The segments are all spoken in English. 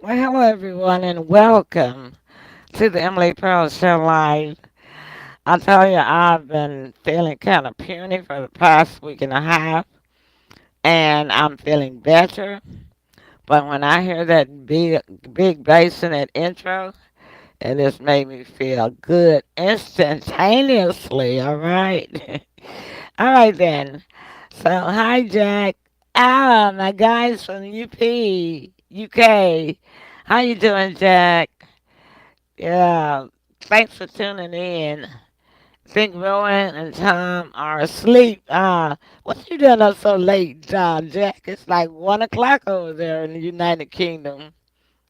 Well, hello everyone, and welcome to the Emily Pearl Show Live. I tell you, I've been feeling kind of puny for the past week and a half, and I'm feeling better. But when I hear that big bass in that intro, it just made me feel good instantaneously. All right, all right then. So hi Jack. My guys from the UK. How you doing, Jack? Yeah, thanks for tuning in. Think Rowan and Tom are asleep. What you doing up so late, Jack? It's like 1 o'clock over there in the United Kingdom.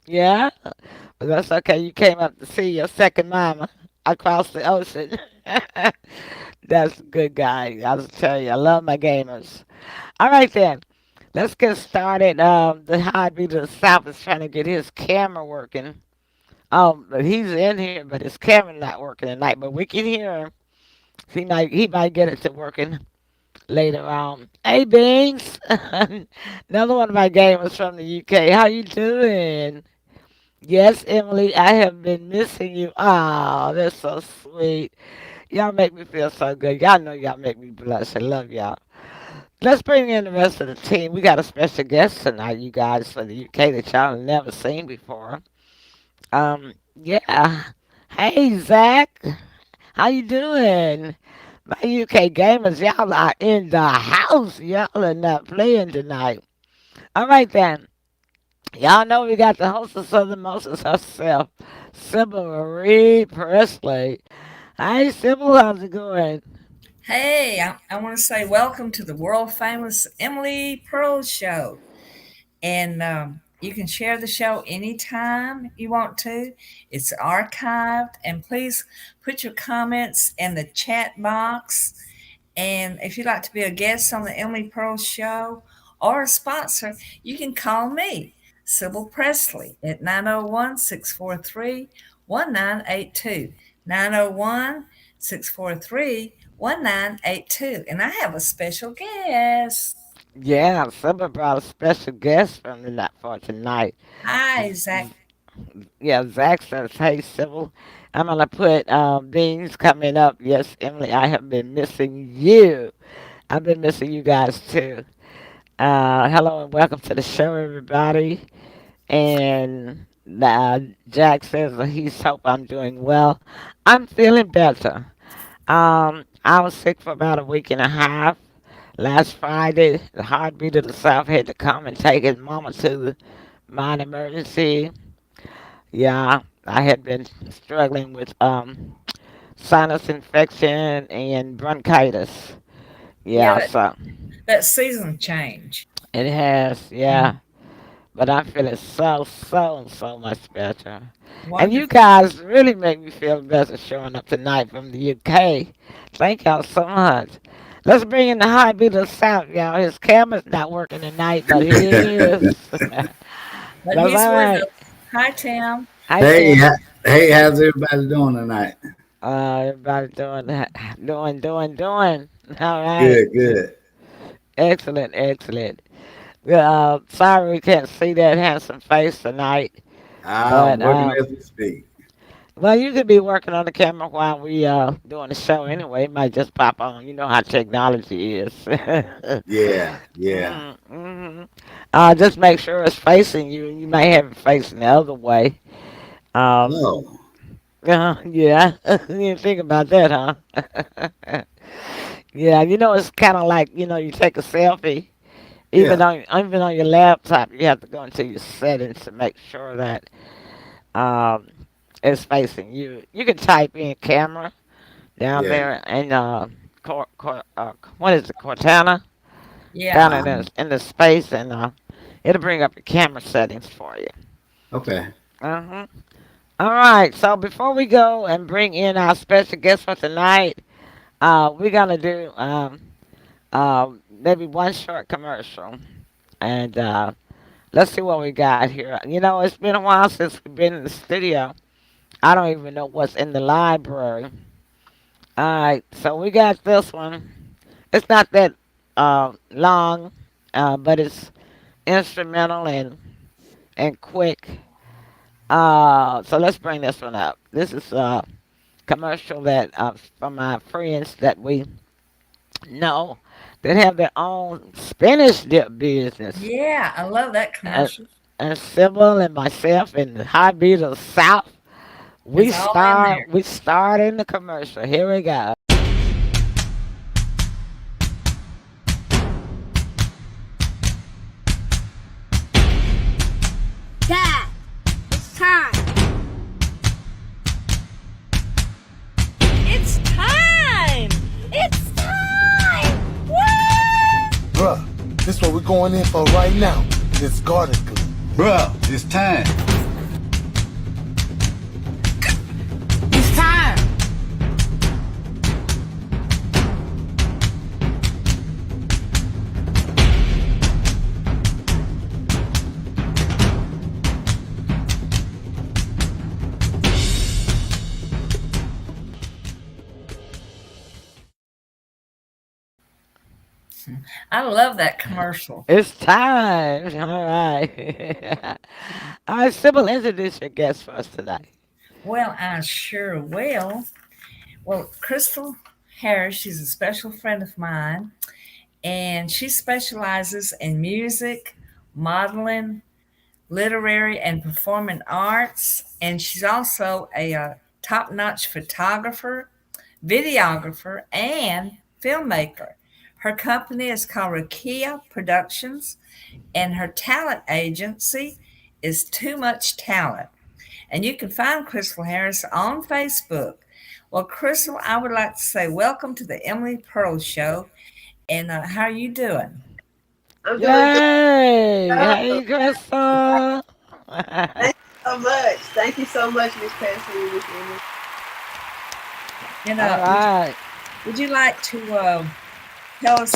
Yeah, but that's okay. You came up to see your second mama across the ocean. That's a good guy. I'll tell you, I love my gamers. All right then, let's get started. The hobby to the south is trying to get his camera working. But he's in here, but his camera not working tonight. But we can hear him. He might get it to working later on. Hey, Bings, another one of my gamers from the UK. How you doing? Yes, Emily, I have been missing you. Oh, that's so sweet. Y'all make me feel so good. Y'all know y'all make me blush. I love y'all. Let's bring in the rest of the team. We got a special guest tonight, you guys, for the UK that y'all have never seen before. Yeah. Hey, Zach. How you doing? My UK gamers, y'all are in the house. Y'all are not playing tonight. All right then. Y'all know we got the hostess of the mostest herself, Sybil Marie Presley. Hi, Sybil. How's it going? Hey, I want to say welcome to the world famous Emily Pearl Show. And you can share the show anytime you want to. It's archived. And please put your comments in the chat box. And if you'd like to be a guest on the Emily Pearl Show or a sponsor, you can call me, Sybil Presley, at 901 643 1982. 901 643 1982. And I have a special guest. Yeah, Sybil brought a special guest from the night for tonight. Hi, Z- Zach. yeah, Zach says, hey, Sybil. I'm going to put things coming up. Yes, Emily, I have been missing you. I've been missing you guys too. Hello and welcome to the show, everybody. And Jack says that he's hope I'm doing well. I'm feeling better. I was sick for about a week and a half. Last Friday, the heartbeat of the South had to come and take his mama to the mine emergency. Yeah, I had been struggling with sinus infection and bronchitis. Yeah, Yeah, so that season change. it has. Yeah. But I'm feeling so much better. And you Wonderful. guys really make me feel better showing up tonight from the UK. Thank y'all so much. Let's bring in the high beat of the South, y'all. His camera's not working tonight, but here he is. But That's he's all with right. us. Hi, Tim. Hi, Hey, Tim. hey, how's everybody doing tonight? Everybody doing that. Doing. All right. Good, good. Excellent, excellent. Sorry we can't see that handsome face tonight, I'm but working as we speak. well, you could be working on the camera while we doing the show anyway. It might just pop on. You know how technology is. Yeah, yeah. Mm-hmm. Just make sure it's facing you. You may have it facing the other way. Um, Oh, yeah. You didn't think about that, huh? Yeah, it's kind of like you take a selfie. Even yeah, on your laptop, you have to go into your settings to make sure that um, it's facing you. You can type in camera down yeah. there in what is it, Cortana? Down Yeah. in the space, and it'll bring up your camera settings for you. Okay. Uh-huh. All right. So before we go and bring in our special guest for tonight, we're gonna do maybe one short commercial, and let's see what we got here. It's been a while since we've been in the studio. I don't even know what's in the library. All right. So we got this one. It's not that long, but it's instrumental and quick. So let's bring this one up. This is a commercial that from my friends that we know that have their own spinach dip business. Yeah, I love that And, commercial. and Sybil and myself and High Beat of the South, It's all in there. we start in the commercial. Here we go. Dad, it's time. It's time. It's time. Woo! Bruh, this what we're going in for right now. This garden glue. Bruh, it's time. It's time. I love that commercial. It's time. All right. All right, Sybil, introduce your guest for us today. Well, I sure will. Well, Crystal Harris, she's a special friend of mine, and she specializes in music, modeling, literary, and performing arts. And she's also a top notch photographer, videographer, and filmmaker. Her company is called Rakia Productions, and her talent agency is Too Much Talent. And you can find Crystal Harris on Facebook. Well, Crystal, I would like to say welcome to the Emily Pearl Show. And how are you doing? I'm doing good. Yay! Hey, Crystal. Thank you so much. Thank you so much, Miss Patsy, Miss Emily. And All right. would you like to tell us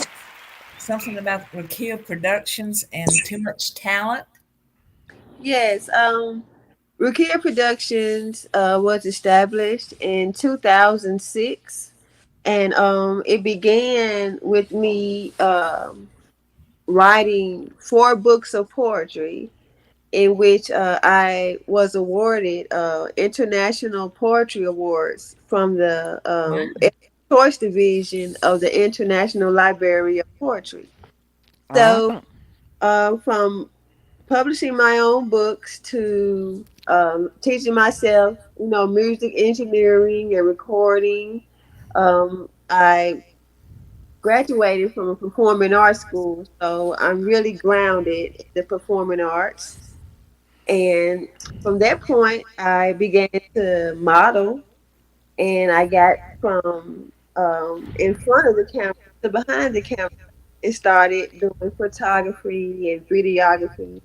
something about Rakia Productions and Too Much Talent? Yes, Rukia Productions was established in 2006, and it began with me writing 4 books of poetry, in which I was awarded international poetry awards from the Wow. Choice Division of the International Library of Poetry. So, Oh, from publishing my own books to teaching myself, music engineering and recording, I graduated from a performing arts school, so I'm really grounded in the performing arts. And from that point, I began to model, and I got from in front of the camera to behind the camera and started doing photography and videography.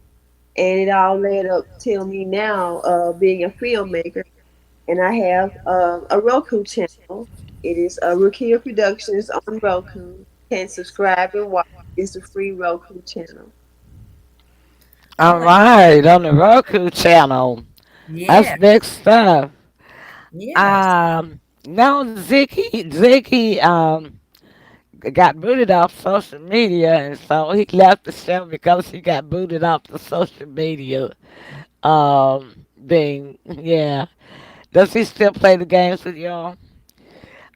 And it all led up till me now being a filmmaker. And I have a Roku channel. It is Rukia Productions on Roku. You can subscribe and watch. It's a free Roku channel. Oh, all right. On the Roku channel. That's yeah, big stuff. yes. Now Ziggy, got booted off social media, and so he left the show because he got booted off the social media. Being yeah. Does he still play the games with y'all?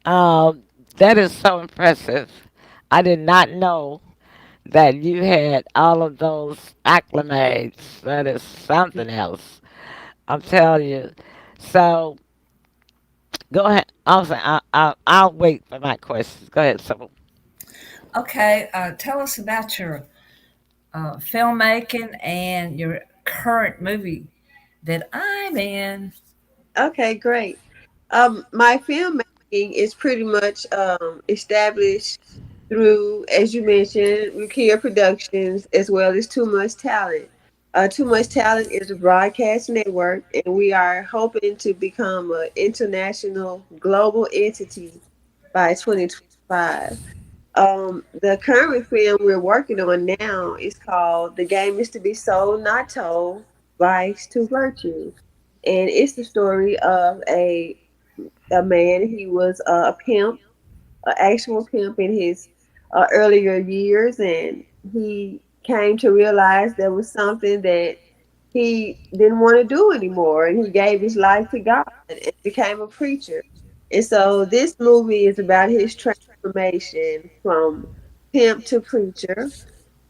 That is so impressive. I did not know that you had all of those acclimates. That is something else. I'm telling you. So go ahead. I'll wait for my questions. Go ahead. So Okay, tell us about your filmmaking and your current movie that I'm in. Okay, great. My filmmaking is pretty much established through, as you mentioned, Rukia Productions as well as Too Much Talent. Too Much Talent is a broadcast network, and we are hoping to become an international global entity by 2025. The current film we're working on now is called The Game is to Be Sold, Not Told, Vice to Virtue. And it's the story of a man. He was a pimp, an actual pimp in his earlier years, and he came to realize there was something that he didn't want to do anymore, and he gave his life to God and became a preacher. And so this movie is about his transformation from pimp to preacher.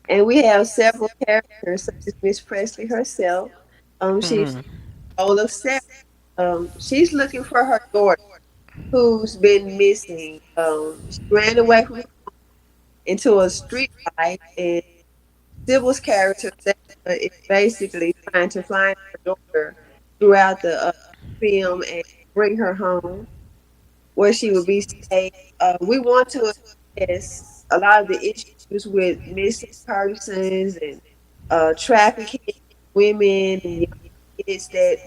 And we have several characters, such as Miss Presley herself. She's Mm-hmm. all of Sarah. She's looking for her daughter who's been missing. She ran away from into a street life, and Sybil's character Sarah, is basically trying to find her daughter throughout the film and bring her home where she would be safe. We want to address a lot of the issues with missing persons and trafficking women and young kids that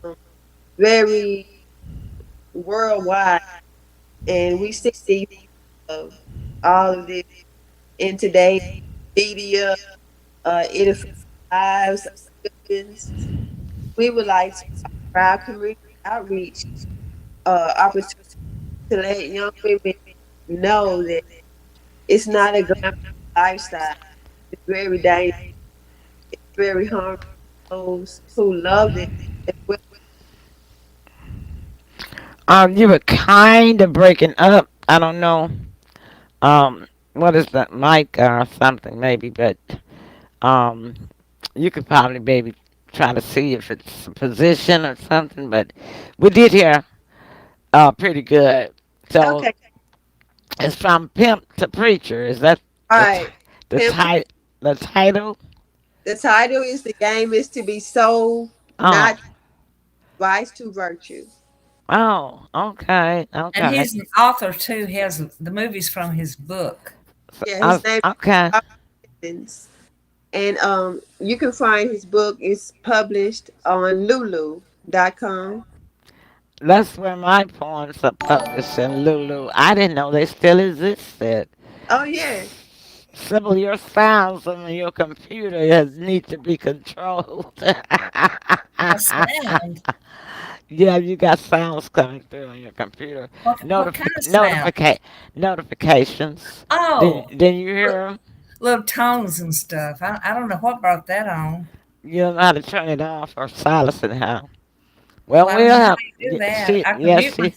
have very worldwide, and we see the of all of this in today's media. It affects lives of citizens. We would like to offer our community outreach opportunity to let young women know that it's not a glamorous lifestyle. It's very dangerous. It's very harmful to those who love it as well. You were kind of breaking up. I don't know. What is that, mic or something maybe, but um, you could probably maybe try to see if it's a position or something. But we did hear pretty good. So Okay, it's from pimp to preacher. Is that all the right. the Pimp, the title? the title is The Game is to Be Sold, Oh, Not Vice to Virtue. oh, okay, And okay. he's an author too. He has the movies from his book. So, Yeah, his name okay. is Robbins. And you can find his book. It's published on Lulu.com. That's where my poems are published in Lulu. I didn't know they still existed. Oh yeah. Sybil, your sounds on your computer has need to be controlled. My sound. Yeah, you got sounds coming through on your computer. What kind of sound? Notifications. Then, Oh, then you hear them. little tones and stuff. I don't know what brought that on. You don't know how to turn it off or silence it how. Well, Well, I don't we'll know how have. you do that. She, I can yes, mute my.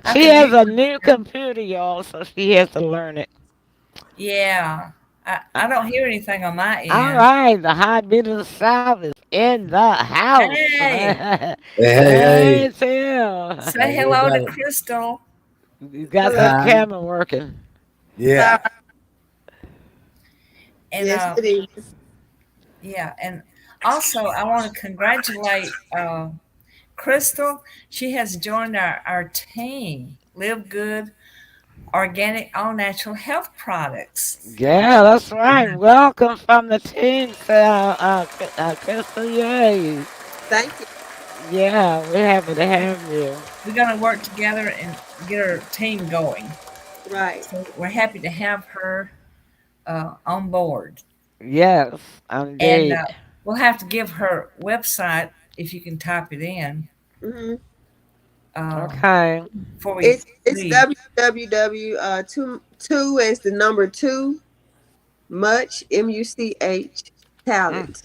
I she can has mute a my. new computer, y'all, so she has to learn it. Yeah. I don't hear anything on my All end. right, the hot beat of the South is in the house. Hey, Hey, hey, Hey, hey. Tim. say Hey, hello to everybody. Crystal. You got Hello. that camera working. Yeah. And Yes, it is. yeah, and also I want to congratulate Crystal. She has joined our team. Live Good Organic All Natural Health Products. Yeah, that's right. Welcome from the team, Crystal. Yay. Thank you. Yeah, we're happy to have you. We're going to work together and get our team going. Right. So we're happy to have her on board. Yes, And indeed. we'll have to give her website if you can type it in hmm uh, Okay. before we it's leave. www two is the number two much Mm. talent.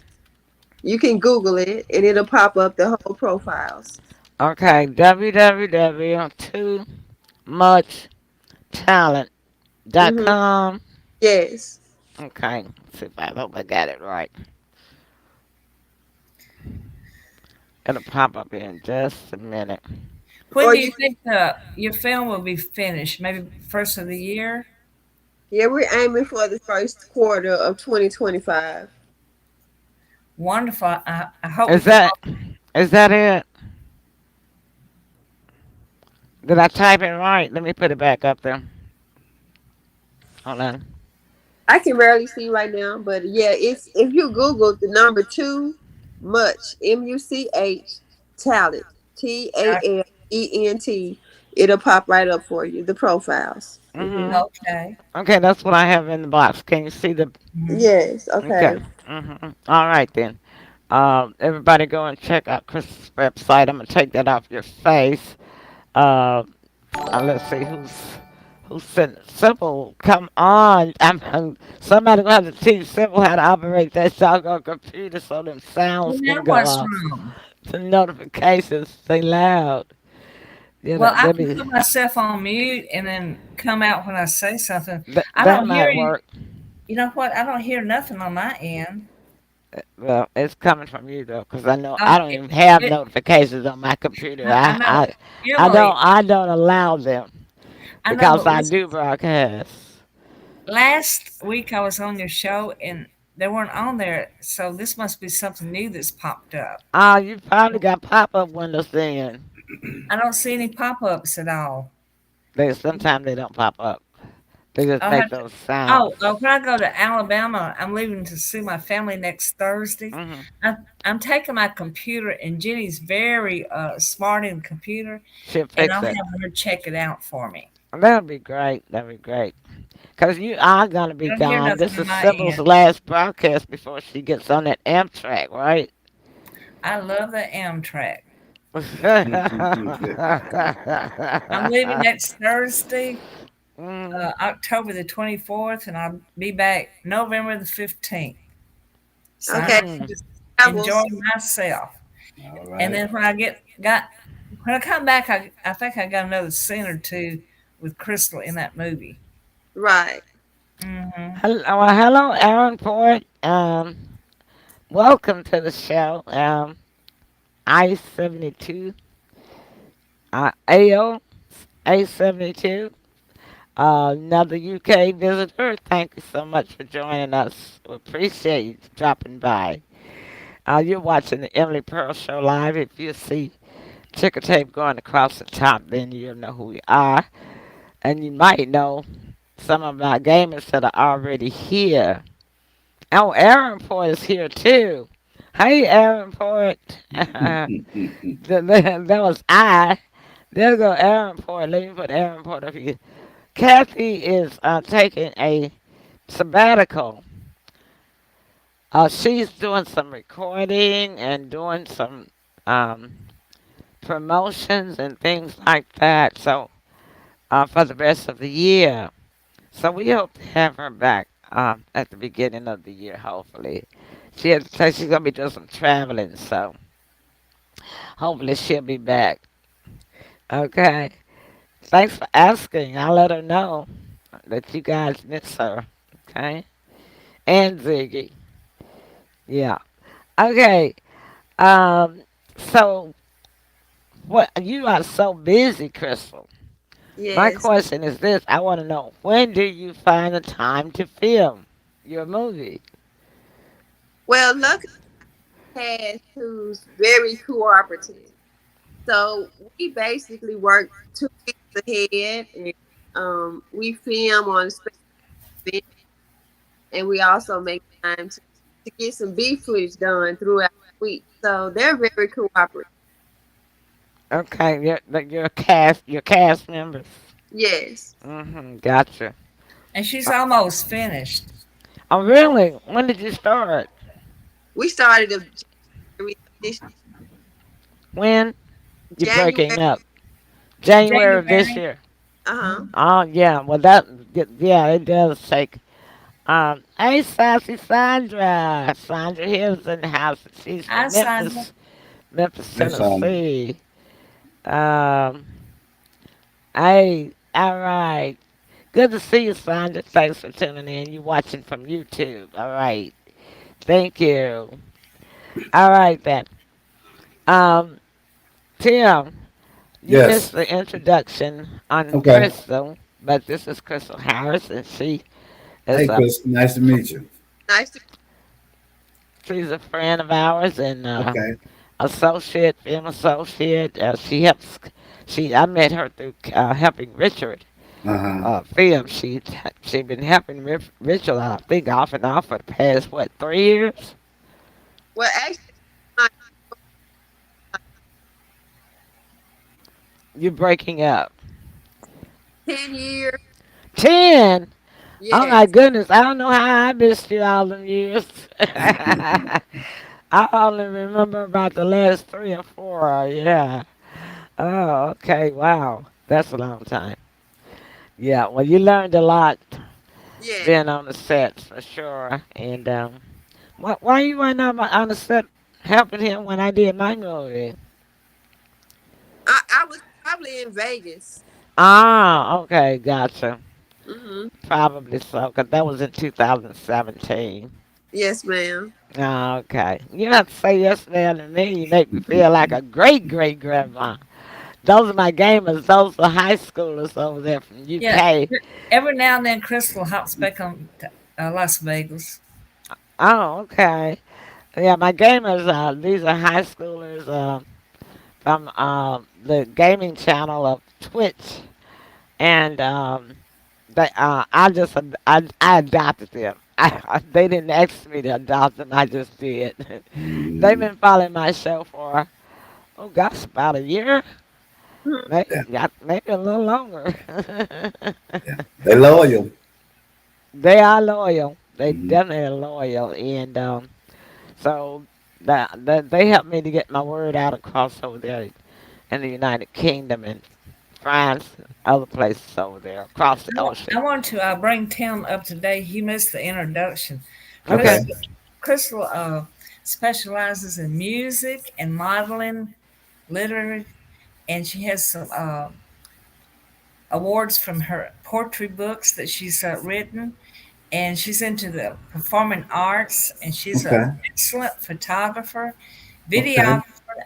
You can Google it and it'll pop up the whole profiles. Okay. hmm www.toomuchtalent.com. Yes. Okay. See if I hope I got it right. It'll pop up in just a minute. When Or do you you think your film will be finished? Maybe first of the year? yeah, we're aiming for the first quarter of 2025. Wonderful. I hope we Is can that all. is that it? Did I type it right? Let me put it back up there. Hold on. I can barely see right now, but yeah, it's if you Google the number two much talent talent, it'll pop right up for you. The profiles. Okay. Okay, that's what I have in the box. Can you see the? Mhm. Yes. Okay. Okay. All right then. Everybody go and check out Chris's website. I'm gonna take that off your face. Uh, let's see who said, Simple, come on. Somebody gonna have to teach Simple how to operate that doggone computer so them You sounds know can go what's off. wrong? The notifications stay loud. Well, I They can be put myself on mute and then come out when I say something. I that don't hear might you. work. You know what? I don't hear nothing on my end. Well, it's coming from you though, 'cause I know Oh, I don't even have it, notifications on my computer. I know, Emily. I don't allow them I know, because but I listen. do broadcast. Last week I was on your show and they weren't on there, so this must be something new that's popped up. You probably got pop up windows then. I don't see any pop-ups at all. They sometimes they don't pop up. They just I'll make have to. those sounds. When I go to Alabama, I'm leaving to see my family next Thursday. Hmm. I'm taking my computer, and Jenny's very smart in computer, She'll and I'll fix it. have her check it out for me. That'll be great. That'll be great. Cause you are gonna be I don't hear gone. nothing This on is my Sybil's end. last broadcast before she gets on that Amtrak, right? I love the Amtrak. I'm leaving mm, next Thursday, October the 24th, and I'll be back November the 15th. So Okay, I'm mm. just I will. enjoying myself. All And right. then when I come back, I think I got another scene or two with Crystal in that movie. Right. Hmm. Hello, Aaron Port. Welcome to the show. I-72, AO, A-72. Another UK visitor. Thank you so much for joining us. We appreciate you dropping by. You're watching the Emily Pearl Show live. If you see ticker tape going across the top, then you'll know who we are. And you might know some of our gamers that are already here. Oh, Aaron Port is here too. Hey, Aaron Port. That was I. There go Aaron Port. Let me put Aaron Port up here. Kathy is taking a sabbatical. She's doing some recording and doing some um, promotions and things like that. So for the rest of the year. So we hope to have her back at the beginning of the year, hopefully. She has to say she's gonna be doing some traveling, so hopefully she'll be back. Okay. Thanks for asking. I'll let her know that you guys miss her. Okay. And Ziggy. Yeah. Okay. Um. So what? You are so busy, Crystal. My Yes. question is this: I want to know, when do you find the time to film your movie? Well, luckily, has who's very cooperative. So we basically work 2 weeks ahead, and we film on special events, and we also make time to get some beef footage done throughout the week. So they're very cooperative. Okay, your cast members. Yes, Gotcha. And she's almost finished. Oh, really? When did you start? we started in this When? You're breaking January. up. January of this January. year. Uh huh. Oh, yeah. Well, yeah, it does take. Hey, Sassy Sandra. Sandra Hill's in the house. She's I from signed her. Memphis, Yes, Tennessee. Um, hey, all right. Good to see you, Sandra. Thanks for tuning in. You watching from YouTube. All right. Thank you. All right, then. Um, Tim, you missed yes. the introduction on Okay. Crystal, but this is Crystal Harris, and she is Hey, Chris. Nice to meet you. Nice to she's a friend of ours and Okay. associate, film associate. She helps. I met her through helping Richard Uh huh. film. She been helping Richard, I think, off and on for the past what 3 years. well, actually, uh, You're breaking up. 10 years. 10. Oh my Yes. goodness, I don't know how I missed you all them years. I only remember about the last 3 or 4. Yeah. Oh, okay. Wow, that's a long time. Yeah, well, you learned a lot Yeah. being on the sets for sure. And why you weren't on the set helping him when I did my movie? I was probably in Vegas. Ah, okay, gotcha. Hmm. Probably so, because that was in 2017. Yes, ma'am. Ah, okay. You have to say yes, man, to me. You make me feel like a great great grandma. Those are my gamers. Those are high schoolers over there from Yeah. UK. Every now and then, Crystal hops back on to, Las Vegas. Oh, okay. Yeah, my gamers. These are high schoolers from the gaming channel of Twitch, and they. I adopted them. They didn't ask me to adopt them. I just did. They've Mm, been following my show for oh gosh, about a year. Maybe, yeah, yeah, maybe a little longer. yeah. They loyal. They are loyal. They Hmm. definitely are loyal, and so they helped me to get my word out across over there in the United Kingdom and France, other places over there across the I ocean. want to bring Tim up today. He missed the introduction. Okay. Okay. Crystal specializes in music and modeling, literary, and she has some awards from her poetry books that she's written. And she's into the performing arts, and she's an Okay. excellent photographer, Okay. videographer,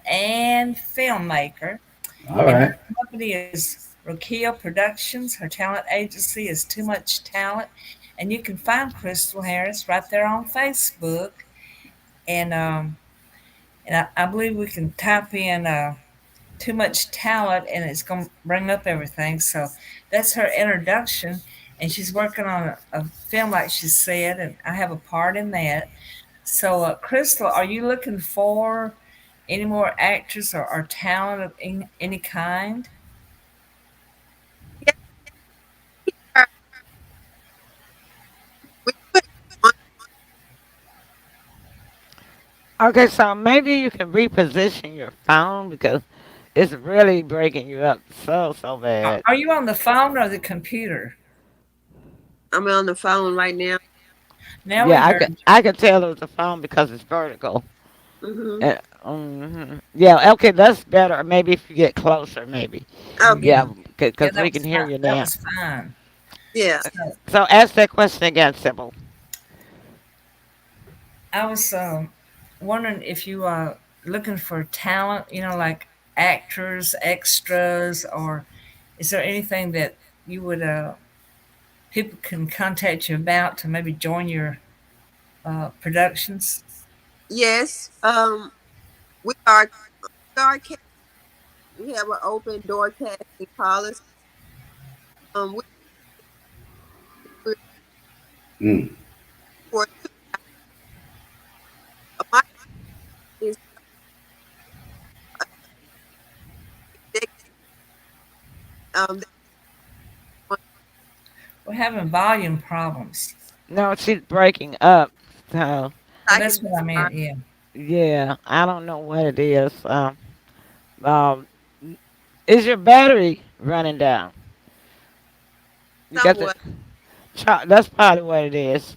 and filmmaker. All And right. her company is Rokia Productions. Her talent agency is Too Much Talent. And you can find Crystal Harris right there on Facebook. And I believe we can type in Too Much Talent and it's going to bring up everything. So that's her introduction. And she's working on a film, like she said, and I have a part in that. So, Crystal, are you looking for any more actors or talent of any kind? Yeah. We put on. Okay, so maybe you can reposition your phone because it's really breaking you up so bad. Are you on the phone or the computer? I'm on the phone right now. Now we Yeah, heard. I could tell it was the phone because it's vertical. Hmm. Yeah, okay, that's better. Maybe if you get closer, maybe. Okay. Yeah, Yeah, yeah, because that we was can hear fine. you That now. was fine. Yeah. So So ask that question again, Sybil. I was wondering if you are looking for talent, like actors, extras, or is there anything that you would people can contact you about to maybe join your productions? Yes. We are we have an open door casting policy. We Mm. for my is they, um We're having volume problems. No, she's breaking up. So Oh, I that's can what I meant. Yeah. yeah, I don't know what it is. Um, is your battery running down? You got the somewhat. that's probably what it is.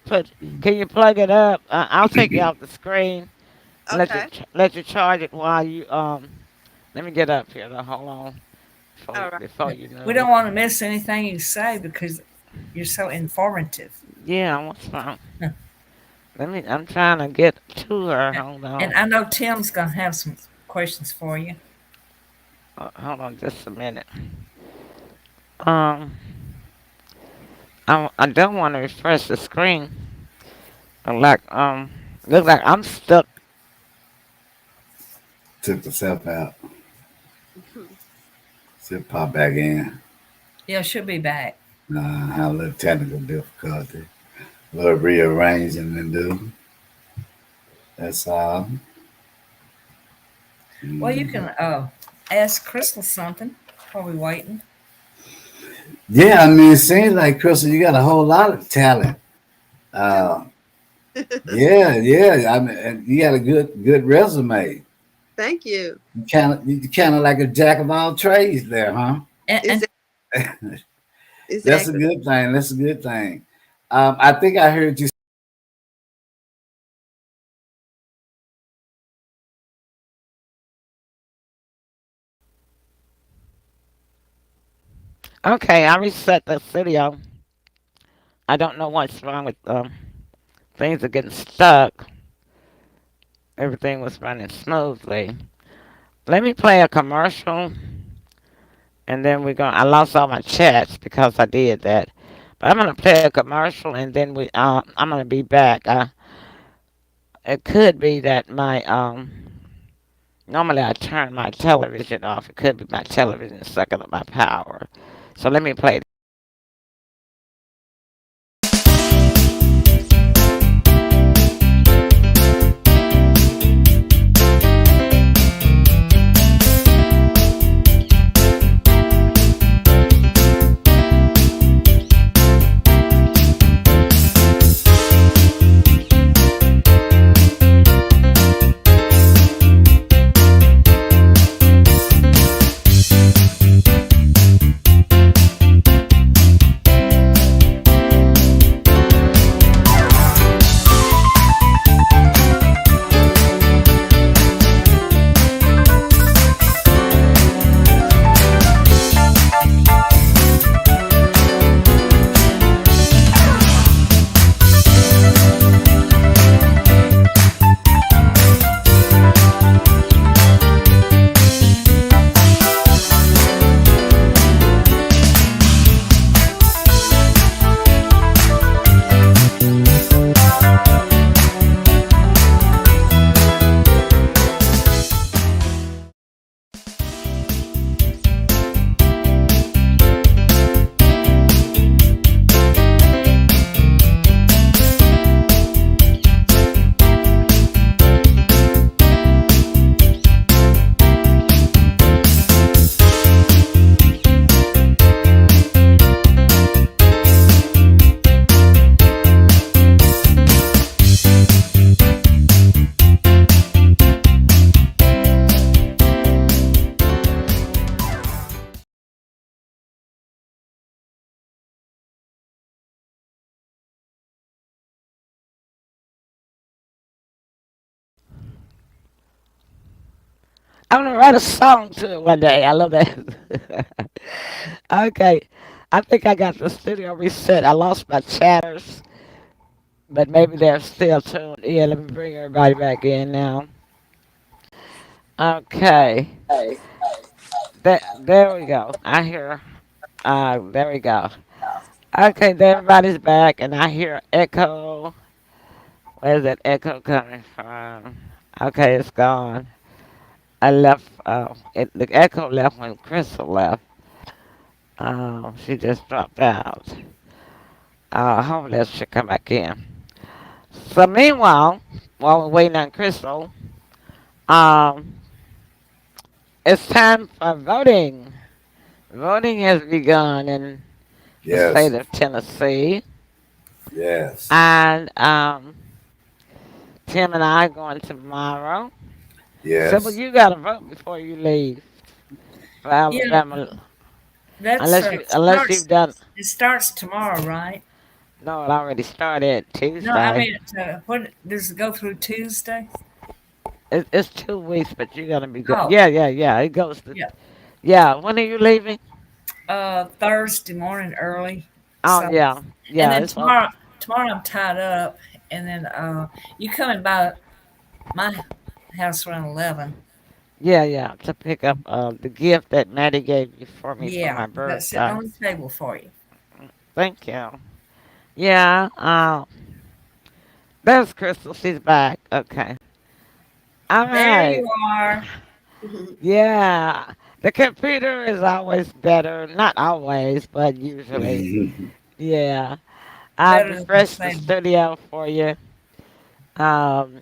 Can you plug it up? I'll take you off the screen and Okay. let you charge it while you Let me get up here. Though. Hold on All right. before you We know don't it. want to miss anything you say because you're so informative. Yeah, what's wrong? Let me. I'm trying to get to her. Hold And on. I know Tim's going to have some questions for you. Hold on, just a minute. Um, I don't want to refresh the screen. Like looks like I'm stuck. Took herself out. She'll pop back in. Yeah, she'll be back. Have a little technical difficulty. A little rearranging to do. That's all. Well, you Mm. can ask Crystal something while we're waiting. Yeah, I mean, it seems like Crystal, you got a whole lot of talent. Uh, yeah, yeah. I mean, and you got a good resume. Thank you. You kind of like a jack of all trades there, huh? And, Is and that That's a Exactly. good thing. That's a good thing. I think I heard you. Okay, I reset the studio. I don't know what's wrong with things are getting stuck. Everything was running smoothly. Let me play a commercial, and then we're going. I lost all my chats because I did that, but I'm gonna play a commercial, and then I'm gonna be back. It could be that my normally I turn my television off. It could be my television sucking up my power. So let me play. I'm gonna write a song to it one day. I love that. Okay, I think I got the studio reset. I lost my chatters, but maybe they're still tuned in. Let me bring everybody back in now. Okay, there we go. I hear. There we go. Okay, everybody's back, and I hear echo. Where's that echo coming from? Okay, it's gone. I left. The echo left when Crystal left. She just dropped out. Hopefully she'll come back in. So meanwhile, while we're waiting on Crystal, um, it's time for voting. Voting has begun in the Yes, state of Tennessee, yes, and Tim and I are going tomorrow. Sybil, yes. you got to vote before you leave for Yeah, Alabama, that's unless you've done. it starts tomorrow, right? No, it already started No, I Tuesday. mean, what does it go through Tuesday? It's 2 weeks, but you're gonna be good. Oh, Yeah, yeah, yeah. It goes to. yeah. Yeah, when are you leaving? Thursday morning early. Oh So, yeah, and yeah. then It's all. tomorrow I'm tied up, and then you coming by my house around 11. Yeah, yeah. To pick up the gift that Maddie gave you for me for Yeah, my that's sitting birthday. on the table for you. Thank you. Yeah. There's Crystal. She's back. Okay. All There right. you are. Yeah. The computer is always better. Not always, but usually. Yeah. I Better than the refreshed the same. studio for you. Um,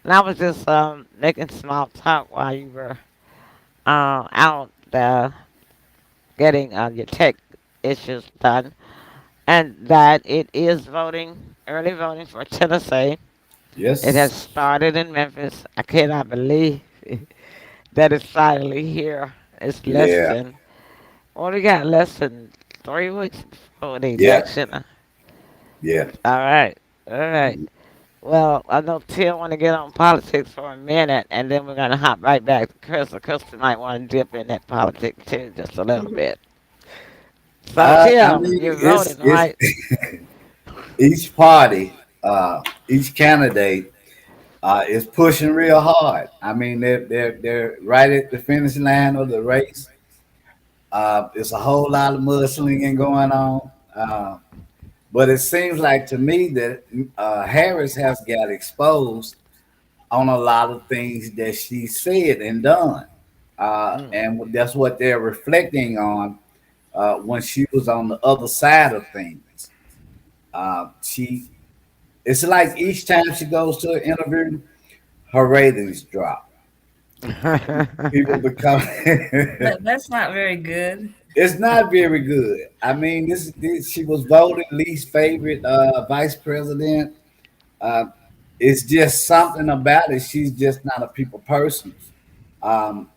and I was just making small talk while you were out getting your tech issues done, and that it is voting, early voting for Tennessee. It has Yes. started in Memphis. I cannot believe that it's finally here. It's less Yeah. than, well, we got less than 3 weeks before the Yeah, election. yeah. All right, all right. Well, I know Tim want to get on politics for a minute, and then we're gonna hop right back to Crystal. Crystal might want to dip in that politics too, just a little bit. So I Tim, mean, you're voting, it's right? each party, each candidate is pushing real hard. I mean, they're right at the finish line of the race. It's a whole lot of mudslinging going on. But it seems like to me that Harris has got exposed on a lot of things that she said and done. Mm. And that's what they're reflecting on when she was on the other side of things. She It's like each time she goes to an interview, her ratings drop. People become That's not very good. it's not very good. I mean, this she was voted least favorite vice president. Uh, it's just something about it. She's just not a people person. Um,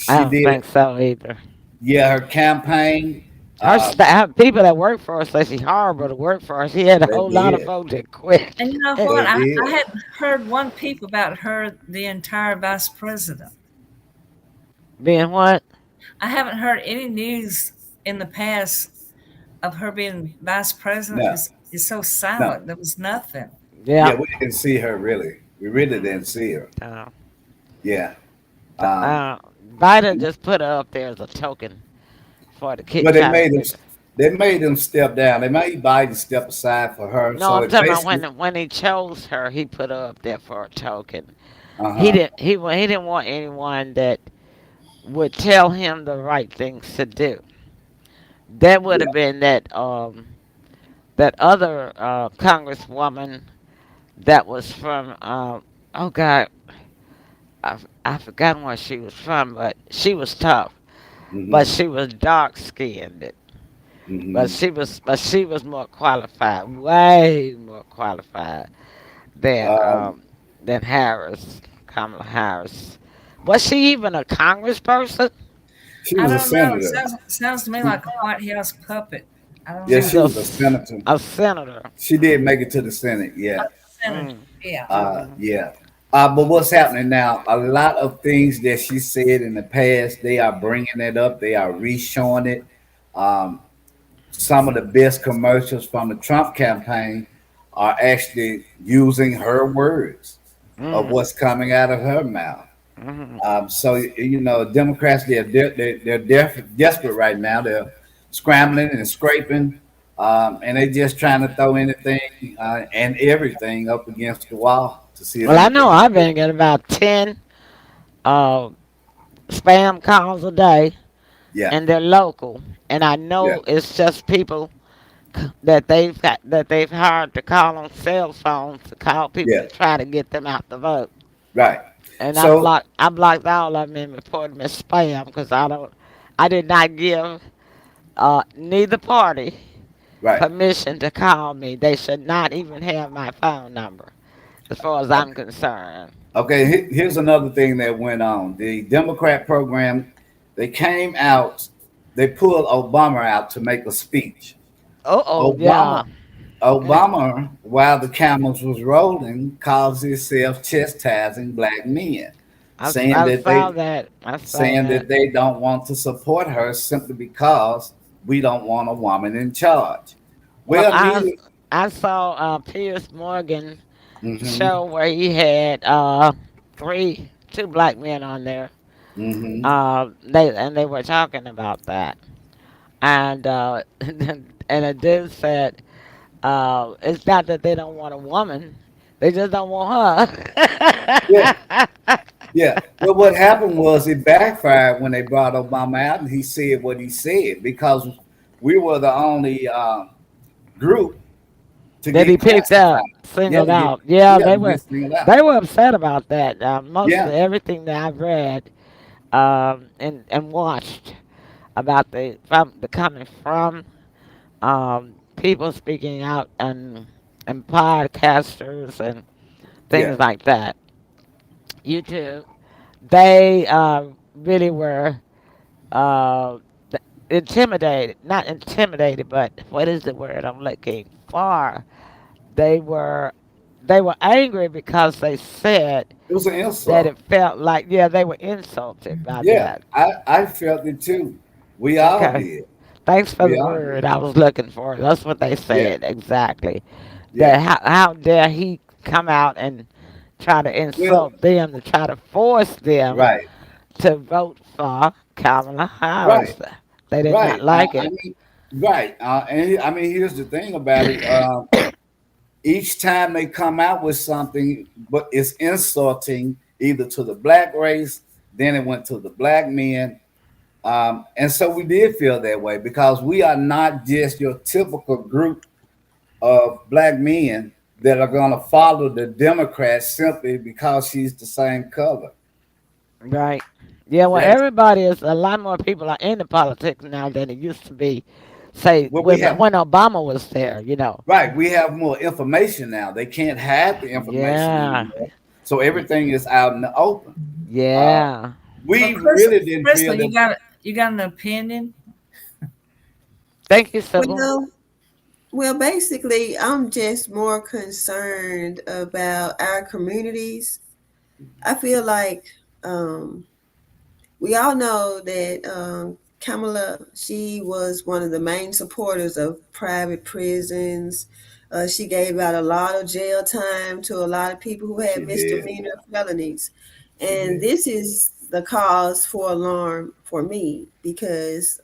I she don't did, think so either. yeah, her campaign. Her Uh, staff, people that work for her say she's horrible to work for. She had a they whole lot of did, folks that quit. And you know what? they I did. hadn't heard one peep about her, the entire vice president. Being what? I haven't heard any news in the past of her being vice president. No, It's so no, silent. There was nothing. Yeah. yeah, we didn't see her really. We really didn't see her. Uh, Yeah. Um, uh, Biden just put her up there as a token for the kid but trying to get. they made him step down. They made Biden step aside for her. No, So I'm it talking about basically, when he chose her, he put her up there for a token. uh He huh, didn't he didn't want anyone that would tell him the right things to do. That would yeah, have been that other congresswoman that was from oh God, I forgot where she was from, but she was tough, but hmm she was dark skinned. hmm But she was more qualified, way more qualified than um, Harris, Kamala Harris. Was she even a congressperson? she I was a don't know. senator. Sounds to me like a White House puppet. I don't Yeah, She know. was she was a senator. a senator. She did make it to the Senate. Yeah, Senator. Mm. Yeah. yeah. But what's happening now? A lot of things that she said in the past, they are bringing it up. They are re-showing it. Um, some of the best commercials from the Trump campaign are actually using her words of Mm. what's coming out of her mouth. Mm. So you know, Democrats they're desperate right now. They're scrambling and scraping, and they're just trying to throw anything and everything up against the wall to see if Well, I know anything I've been sticks. getting about 10 uh, spam calls a day, Yeah, and they're local. And I yeah, know it's just people that they've hired to call on cell phones to call people yeah, to try to get them out the vote. right. And So I blocked all of them and reported them as spam because I did not give neither party right. permission to call me. They should not even have my phone number, as far as I'm concerned. Okay, here's another thing that went on. The Democrat program, they came out, they pulled Obama out to make a speech. Oh, yeah. Obama Obama, while the camels was rolling, calls himself chastising black men, saying I that saw that. I saw that. they don't want to support her simply because we don't want a woman in charge. Well, Well, neither. I saw Piers Morgan Hmm. show where he had two black men on there. Hmm. They were talking about that, and and a dude said, "It's not that they don't want a woman; they just don't want Yeah, her." yeah. Well, what happened was it backfired when they brought Obama out, and he said what he said because we were the only group to That he get picked classified. up, Yeah, singled to get out. Yeah, yeah to get singled out. they were upset about that. Most of Yeah, everything that I've read and watched about the coming from people speaking out and podcasters and yeah, things like that. YouTube, they really were uh, intimidated, not intimidated, but what is the word I'm looking for? They were they were angry because they said It was an that insult. it felt like, yeah, they were insulted by Yeah, that. I felt it too. We all Okay. did. Thanks for We the all did. word I was looking for. That's what they Yeah, said exactly. yeah. That how dare he come out and try to Well, insult them, to try to force them right, to vote for Kamala right, Harris. They did not right. like I it. mean, right. I mean, here's the thing about it. Each time they come out with something, but it's insulting either to the black race, then it went to the black men. And so we did feel that way because we are not just your typical group of black men that are going to follow the Democrats simply because she's the same color. Right. Yeah, well, That's everybody is, a lot more people are into politics now than it used to be, say, what we have. when Obama was there. Right, we have more information now. They can't hide the information Yeah. anymore, so everything is out in the open. Uh, Yeah. Well, we Chris, really didn't feel Crystal, that. you got an opinion? Thank you, Sybil. Well, well, basically, I'm just more concerned about our communities. I feel like um, we all know that Kamala, she was one of the main supporters of private prisons. She gave out a lot of jail time to a lot of people who She had did. misdemeanor felonies. She And did. this is the cause for alarm for me because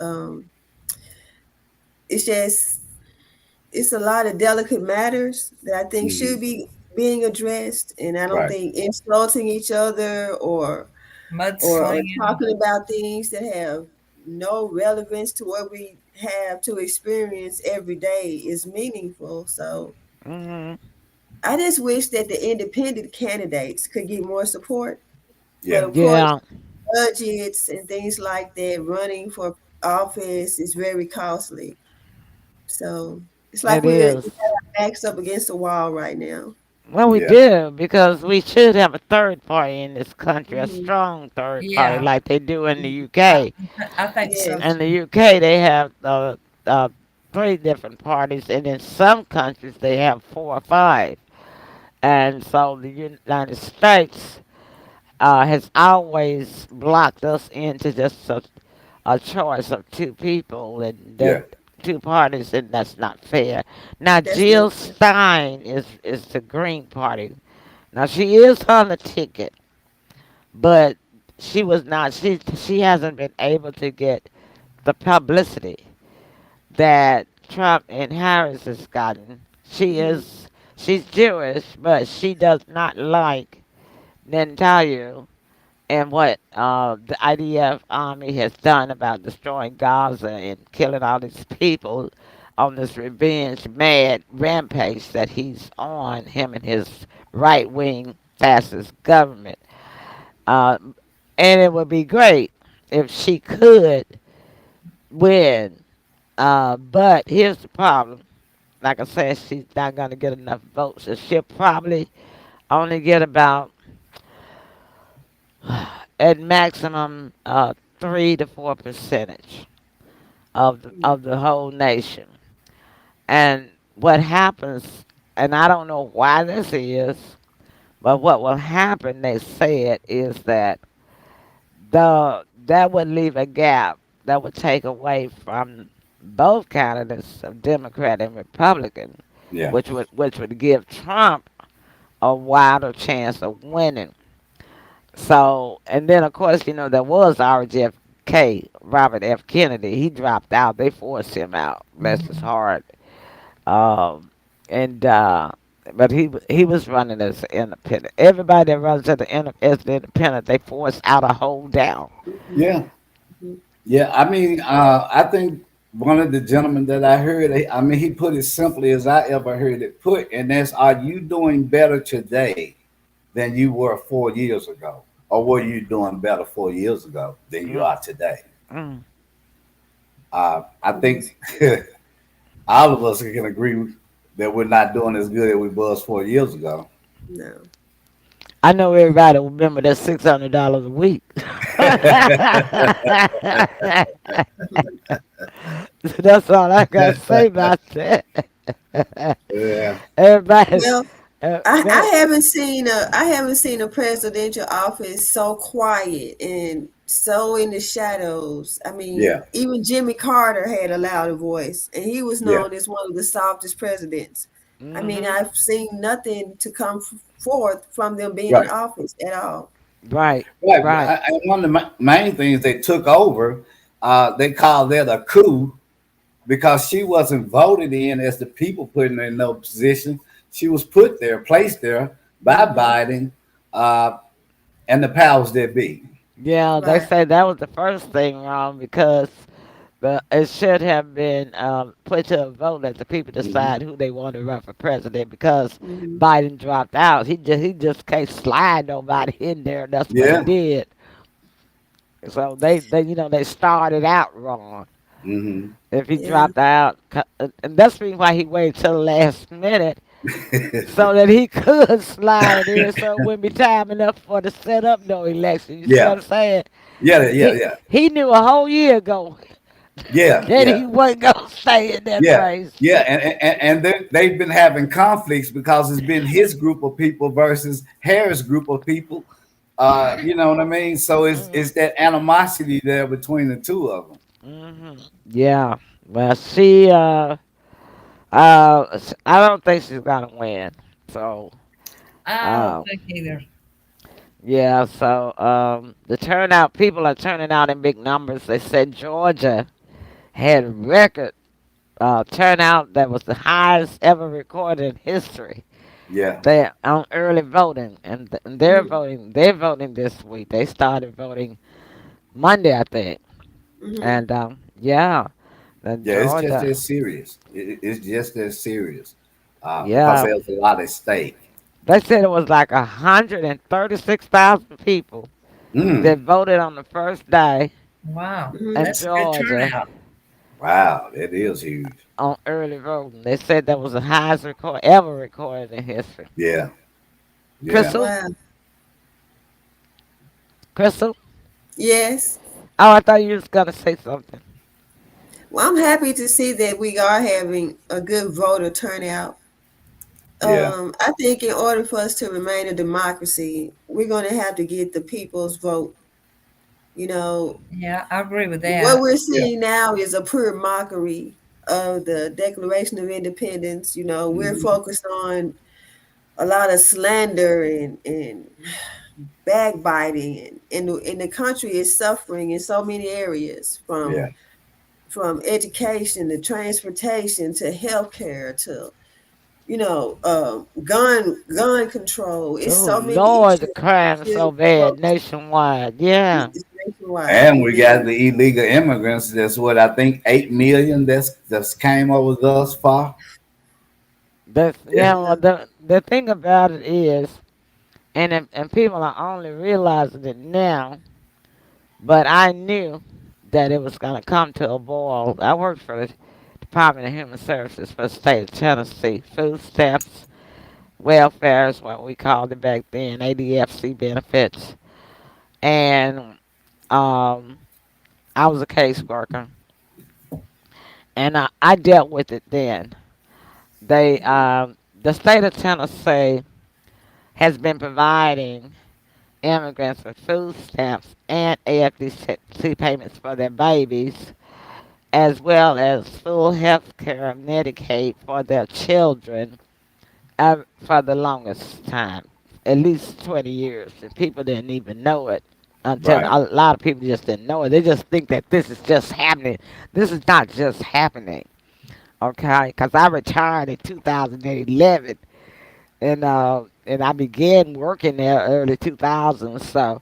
it's just, it's a lot of delicate matters that I think should Mhm. be being addressed. And I don't Right. think insulting each other or Mudslinging. talking about things that have no relevance to what we have to experience every day is meaningful. So Hmm. I just wish that the independent candidates could get more support. But Yeah. of course, Yeah, budgets and things like that, running for office is very costly. So it's like it we is. have our backs up against the wall right now. Well, we Yeah. do, because we should have a third party in this country, a Mhm. strong third party Yeah, like they do in the I, UK. I think so Yes, In the too. UK, they have three different parties, and in some countries, they have four or five. And so the United States has always blocked us into just a choice of two people, and that Yeah. two parties, and that's not fair. Now, that's not Jill Stein is the Green Party. Now, she is on the ticket, but she was not. She hasn't been able to get the publicity that Trump and Harris has gotten. mhm. She's Jewish, but she does not like Netanyahu and what the IDF army has done about destroying Gaza and killing all these people on this revenge mad rampage that he's on, him and his right wing fascist government. Uh, and it would be great if she could win. But here's the problem. Like I said, she's not going to get enough votes. So she'll probably only get about, at maximum, 3 to 4% of the whole nation. And what happens, and I don't know why this is, but what will happen, they said, is that that would leave a gap that would take away from both candidates, of Democrat and Republican, Yeah. which would give Trump a wider chance of winning. So, and then of course, there was RJFK, Robert F. Kennedy. He dropped out. They forced him out. Bless his heart. Um, and but he was running as an independent. Everybody that runs as an independent, they force out a hold down. Yeah. Mhm. Yeah. I mean, I think one of the gentlemen that I heard, I mean, he put it simply as I ever heard it put, and that's, are you doing better today than you were 4 years ago? Or were you doing better 4 years ago than you Mm, are today? mm. I think all of us can agree that we're not doing as good as we was 4 years ago. No. I know everybody will remember that $600 a week. That's all I got to say about that. Yeah. Everybody, Well, go I ahead. haven't seen a presidential office so quiet and so in the shadows. I mean, Yeah. even Jimmy Carter had a louder voice, and he was Yeah. known as one of the softest presidents. I mean, Hmm. I've seen nothing to come forth from them being in Right. office at all. Right, Right. right. And one of the main things they took over, they called that a coup because she wasn't voted in as the people putting her in no position. She was put there, placed there by Hmm. Biden and the powers that be. Yeah, they Right. say that was the first thing wrong because it should have been put to a vote that the people Mhm. decide who they want to run for president because Hmm. Biden dropped out. He just can't slide nobody in there. That's what he Yeah. did. So they started out wrong. Hmm. If he Yeah. dropped out, and that's the reason why he waited till the last minute so that he could slide in, so it wouldn't be time enough for to set up no election. You see what Yeah. I'm saying? Yeah. Yeah. He Yeah. he knew a whole year ago Yeah. that he Yeah. wasn't gonna stay in that Yeah, race. yeah, and they've been having conflicts because it's been his group of people versus Harris' group of people. You know what I mean? So it's Mm, that animosity there between the two of them. yeah. Well, I don't think she's gonna win. So, I don't uh, think either. yeah. So, the turnout, people are turning out in big numbers. They said Georgia had record turnout that was the highest ever recorded in history. Yeah, They on early voting, and they're Hmm. voting. They're voting this week. They started voting Monday, I think. Hmm. And yeah, then yeah, it's just Georgia, as serious. It's just as serious because yeah, there's a lot at stake. they said it was like 136,000 people Mm, that voted on the first day Wow, in Hmm. that's a good Georgia turnout. wow, that is huge. on early voting. They said that was the highest record ever recorded in history. Yeah, yeah. Crystal, Wow. Crystal. Yes. Oh, I thought you was gonna say something. Well, I'm happy to see that we are having a good voter turnout. Yeah, I think in order for us to remain a democracy, we're going to have to get the people's vote. You know, Yeah, I agree with what that. we're yeah. seeing now is a pure mockery of the Declaration of Independence. You know, we're Mhm. focused on a lot of slander and backbiting, and the country is suffering in so many areas Yeah, from education to transportation to healthcare to gun control. It's Oh so many Lord, the issues we crime is should so bad focus. nationwide. Yeah, It's nationwide. and It we is. got the illegal immigrants. That's what I think 8 million that's came over thus far. that's Yeah. the thing about it is, and people are only realizing it now. But I knew that it was gonna come to a boil. I worked for the Department of Human Services for the state of Tennessee. Food stamps, welfare is what we called it back then. ADFC benefits, and um, I was a caseworker, and I dealt with it then. The state of Tennessee has been providing immigrants with food stamps and AFDC payments for their babies, as well as full health care and Medicaid for their children for the longest time, at least 20 years. And people didn't even know it until Right. a lot of people just didn't know it. They just think that this is just happening. This is not just happening, okay? Because I retired in 2011 and I began working there early 2000s. So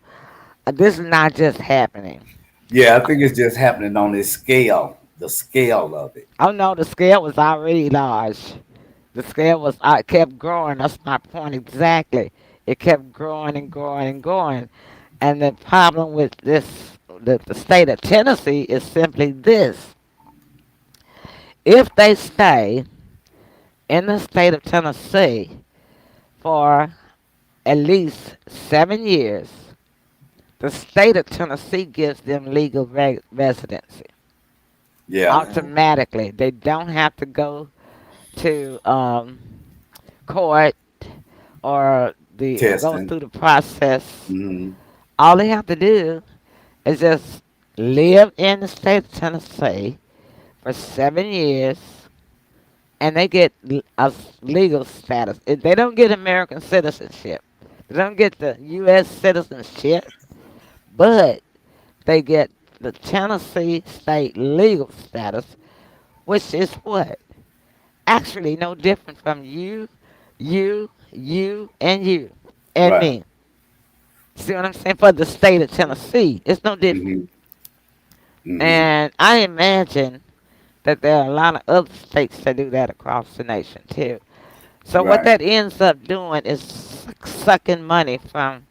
this is not just happening. Yeah, I think it's just happening on this scale, the scale of it. Oh no, the scale was already large. The scale was kept growing. That's my point exactly. It kept growing and growing and growing. And the problem with the state of Tennessee is simply this: if they stay in the state of Tennessee for at least 7 years, the state of Tennessee gives them legal residency Yeah. automatically. They don't have to go to court or go Testing. through the process. Hmm. All they have to do is just live in the state of Tennessee for 7 years, and they get a legal status. They don't get American citizenship. They don't get the U.S. citizenship, but they get the Tennessee state legal status, which is what? Actually, no different from and you, and Right. me. See what I'm saying? For the state of Tennessee, it's no different. Hmm. Hmm. And I imagine that there are a lot of other states that do that across the nation too. So what Right. that ends up doing is sucking money from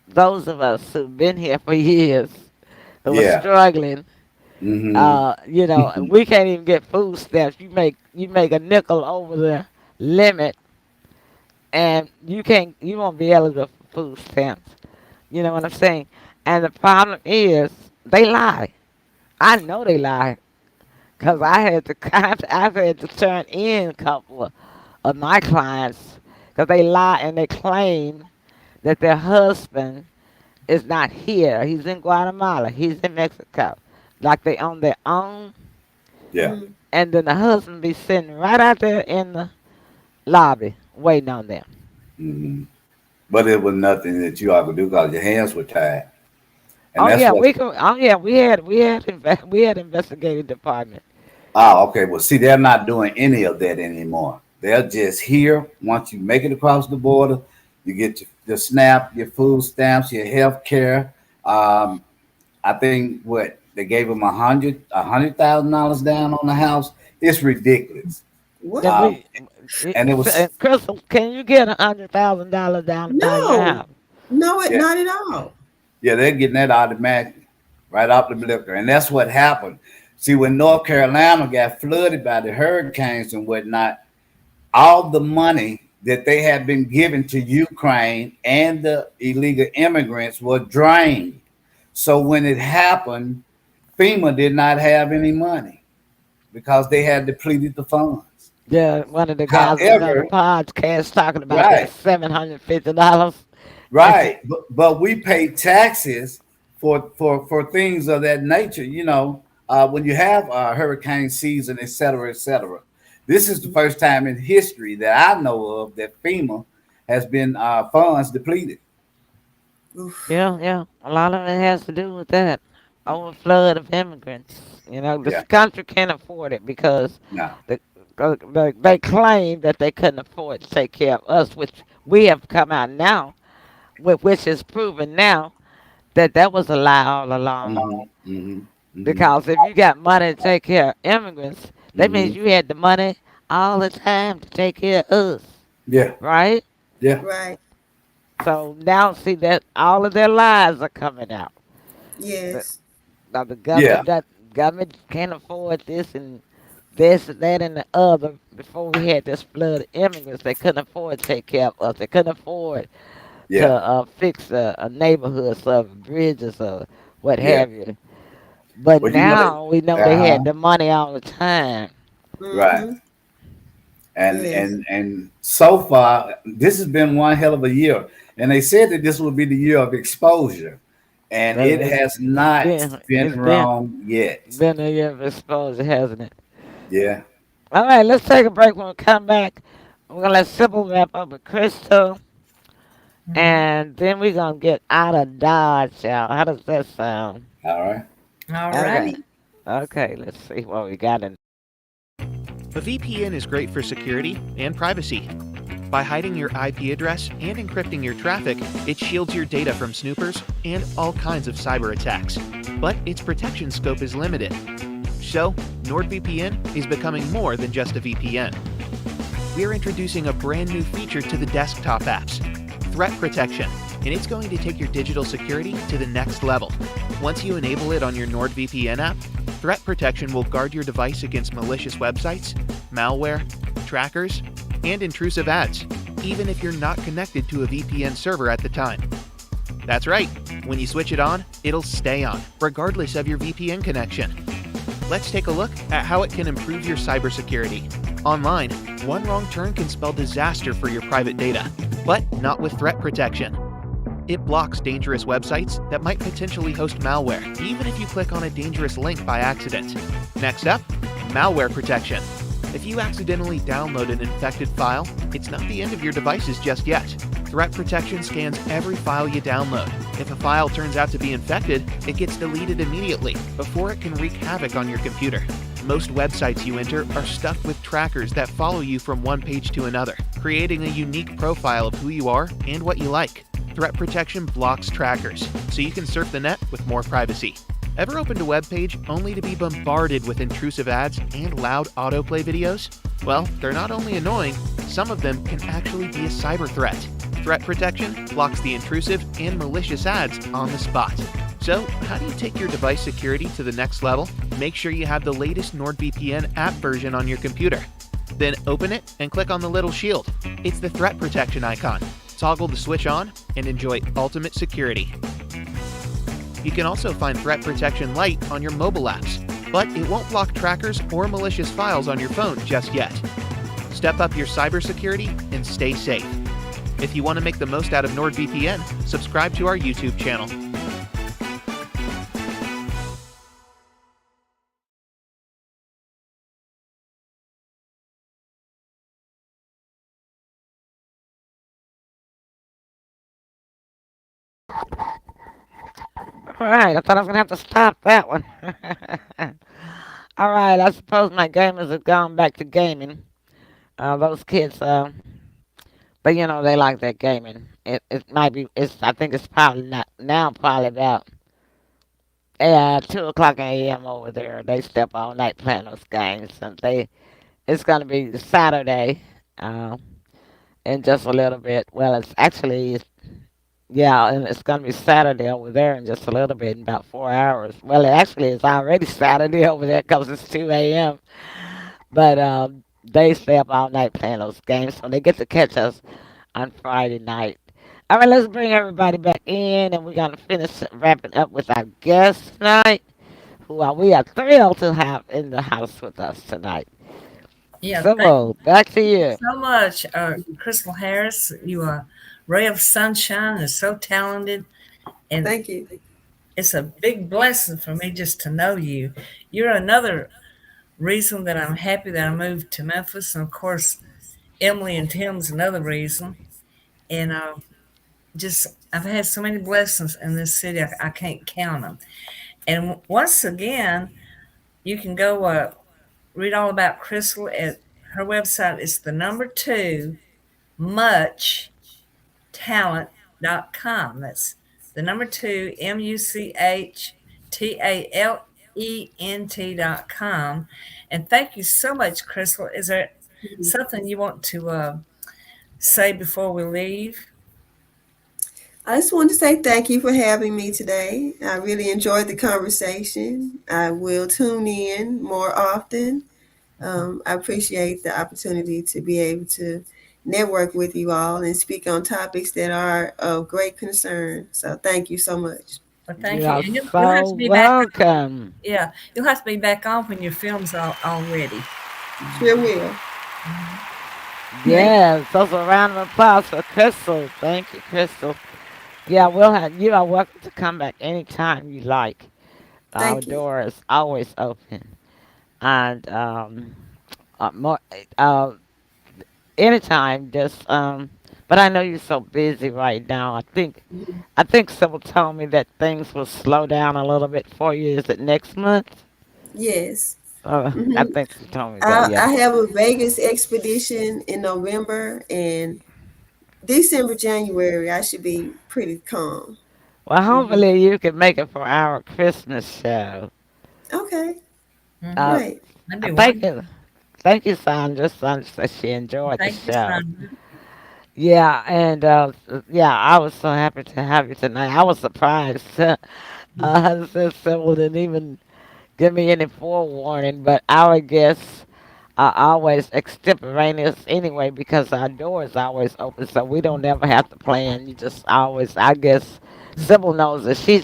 those of us who've been here for years, who are Yeah. struggling. Hmm. We can't even get food stamps. You make a nickel over the limit, and you won't be eligible for food stamps. You know what I'm saying? And the problem is they lie. I know they lie because I've had to turn in a couple of my clients because they lie and they claim that their husband is not here. He's in Guatemala. He's in Mexico. Like they on their own, Yeah. and then the husband be sitting right out there in the lobby waiting on them. Hmm. But it was nothing that you all could do because your hands were tied, and Oh that's yeah, what. we can. Oh yeah, we had investigative department. Oh, okay. Well, see, they're not doing any of that anymore. They're just here. Once you make it across the border, you get your SNAP, your food stamps, your health care. Um, I think what they gave them $100,000 down on the house. It's ridiculous. What? That Um, we, and it was Crystal, can you get $100,000 down to buy your No, house? no, yeah, not at all. yeah, they're getting that automatic right off the liquor, and that's what happened. See, when North Carolina got flooded by the hurricanes and whatnot, all the money that they had been given to Ukraine and the illegal immigrants were drained. So when it happened, FEMA did not have any money because they had depleted the funds. Yeah, one of the guys was on the However, podcast talking about that right, $750. right, but we pay taxes for things of that nature. When you have hurricane season, et cetera, et cetera. This is the first time in history that I know of that FEMA has been funds depleted. Oof. Yeah. A lot of it has to do with that overflood of immigrants. This Yeah, country can't afford it because no, the, they claim that they couldn't afford to take care of us, which we have come out now, which is proven now that was a lie all along. hmm, hmm, hmm, Because if you got money to take care of immigrants, that hmm, means you had the money all the time to take care of us, yeah, right? yeah, Right. So now see that all of their lies are coming out. The, Yes. now the yeah, government can't afford this and this, that, and the other. Before we had this flood of immigrants, they couldn't afford to take care of us. They couldn't afford to yeah, fix a neighborhood, or bridges, or what yeah. have you. But Well, now we know they uh-huh, had the money all the time. right. Mm-hmm. And Yes. and and so far, this has been one hell of a year. And they said that this would be the year of exposure, and But it has not it's been wrong yet. been a year of exposure, hasn't it? Yeah. All right, let's take a break. When we come back, we're gonna let Sybil wrap up with Crystal, Mhm. and then we're gonna get out of Dodge, y'all. How does that sound? All right. All Okay. righty. Okay, let's see what we got in. A VPN is great for security and privacy. By hiding your IP address and encrypting your traffic, it shields your data from snoopers and all kinds of cyber attacks. But its protection scope is limited. So, NordVPN is becoming more than just a VPN. We're introducing a brand new feature to the desktop apps, Threat Protection, and it's going to take your digital security to the next level. Once you enable it on your NordVPN app, Threat Protection will guard your device against malicious websites, malware, trackers, and intrusive ads. even if you're not connected to a VPN server at the time. That's right, when you switch it on, it'll stay on, regardless of your VPN connection. Let's take a look at how it can improve your cybersecurity. Online, one wrong turn can spell disaster for your private data, but not with threat protection. It blocks dangerous websites that might potentially host malware, even if you click on a dangerous link by accident. Next up, malware protection. If you accidentally download an infected file, it's not the end of your devices just yet. Threat protection scans every file you download. If a file turns out to be infected, it gets deleted immediately before it can wreak havoc on your computer. Most websites you enter are stuffed with trackers that follow you from one page to another, creating a unique profile of who you are and what you like. Threat protection blocks trackers, so you can surf the net with more privacy. Ever opened a web page only to be bombarded with intrusive ads and loud autoplay videos? Well, they're not only annoying, some of them can actually be a cyber threat. Threat protection blocks the intrusive and malicious ads on the spot. So, how do you take your device security to the next level? Make sure you have the latest NordVPN app version on your computer. Then open it and click on the little shield. It's the threat protection icon. Toggle the switch on and enjoy ultimate security. You can also find Threat Protection Lite on your mobile apps, but it won't block trackers or malicious files on your phone just yet. Step up your cybersecurity and stay safe. If you want to make the most out of NordVPN, subscribe to our YouTube channel. All right, I thought I was gonna have to stop that one. All right, I suppose my gamers have gone back to gaming. Those kids, but they like that gaming. It might be. I think it's probably not now. Probably about 2 o'clock a.m. over there. They step all night playing those games, and it's gonna be Saturday, uh, in just a little bit. Well, it's actually yeah, and it's gonna be Saturday over there in just a little bit, in about 4 hours. Well, it actually is already Saturday over there because it's 2 a.m. But they stay up all night playing those games, so they get to catch us on Friday night. All right, let's bring everybody back in, and we're gonna finish wrapping up with our guest tonight, who we are thrilled to have in the house with us tonight. Yeah, thank So, back to you you. so much, Crystal Harris. You are a ray of sunshine and so talented. And Thank you. it's a big blessing for me just to know you. You're another reason that I'm happy that I moved to Memphis. And of course, Emily and Tim's another reason. And just, I've had so many blessings in this city, I can't count them. And once again, you can go read all about Crystal at her website. It's the number two, muchtalent.com. That's the number two, muchtalent.com. And thank you so much, Crystal. Is there something you want to say before we leave? I just want to say thank you for having me today. I really enjoyed the conversation. I will tune in more often. I appreciate the opportunity to be able to network with you all and speak on topics that are of great concern. So thank you so much. Well, thank You you. are And you'll have so to be back on. welcome. Yeah, you'll have to be back on when your film's all ready. Sure will. Yes, those a round of applause for Crystal. Thank you, Crystal. Yeah, you are welcome to come back anytime you like. Our Thank you. door is always open. And more, uh, anytime, just but I know you're so busy right now. I think someone told me that things will slow down a little bit for you. Is it next month? Yes. I hmm think you told me that, I yeah. have a Vegas expedition in November, and December, January, I should be pretty calm. Well, hmm hopefully you can make it for our Christmas show. Okay, Mm-hmm. Uh, great. That'd be thank wonderful. you. Thank you, Sandra. Sandra said she enjoyed the Thank you, show. Sandra. Yeah, and yeah, I was so happy to have you tonight. I was surprised. Since someone didn't even give me any forewarning, but our guest are always extemporaneous anyway because our door is always open, so we don't ever have to plan. You just always, I guess, Sybil knows that she